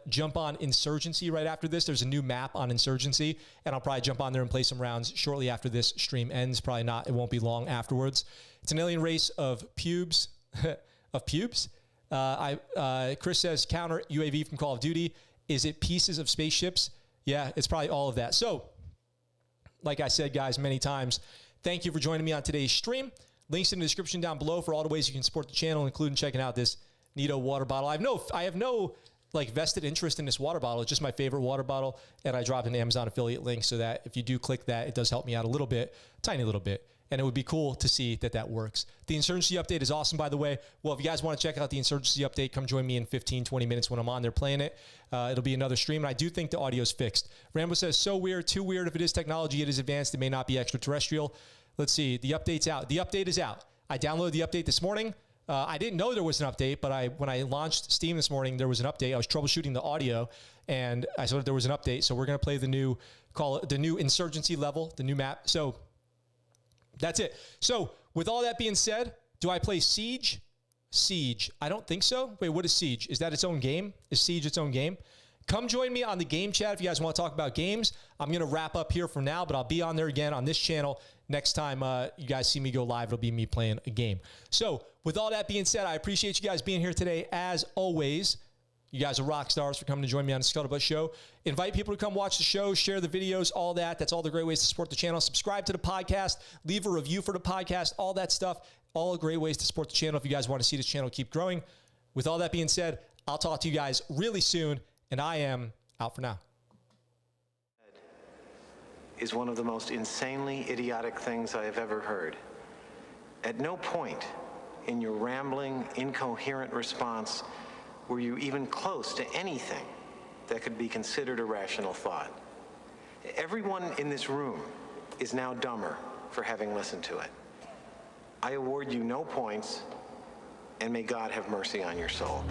jump on Insurgency right after this. There's a new map on Insurgency, and I'll probably jump on there and play some rounds shortly after this stream ends. Probably not. It won't be long afterwards. It's an alien race of pubes. Of pubes? Chris says, counter UAV from Call of Duty. Is it pieces of spaceships? Yeah, it's probably all of that. So, like I said, guys, many times, thank you for joining me on today's stream. Links in the description down below for all the ways you can support the channel, including checking out this Neato water bottle. I have no like vested interest in this water bottle. It's just my favorite water bottle, and I dropped an Amazon affiliate link so that if you do click that, it does help me out a little bit, tiny little bit. And it would be cool to see that that works. The Insurgency update is awesome, by the way. Well, if you guys want to check out the Insurgency update, come join me in 15, 20 minutes when I'm on there playing it. It'll be another stream, and I do think the audio's fixed. Rambo says, so weird, too weird. If it is technology, it is advanced. It may not be extraterrestrial. Let's see. The update's out. The update is out. I downloaded the update this morning. I didn't know there was an update, but when I launched Steam this morning, there was an update. I was troubleshooting the audio, and I saw that there was an update. So we're going to play the new Insurgency level, the new map. So that's it. So with all that being said, do I play Siege? Siege. I don't think so. Wait, what is Siege? Is that its own game? Is Siege its own game? Come join me on the game chat if you guys want to talk about games. I'm going to wrap up here for now, but I'll be on there again on this channel. Next time you guys see me go live, it'll be me playing a game. So with all that being said, I appreciate you guys being here today. As always, you guys are rock stars for coming to join me on the ScuttleButt Show. Invite people to come watch the show, share the videos, all that. That's all the great ways to support the channel. Subscribe to the podcast, leave a review for the podcast, all that stuff. All great ways to support the channel if you guys want to see this channel keep growing. With all that being said, I'll talk to you guys really soon, and I am out for now. Is one of the most insanely idiotic things I have ever heard. At no point in your rambling, incoherent response were you even close to anything that could be considered a rational thought. Everyone in this room is now dumber for having listened to it. I award you no points, and may God have mercy on your soul.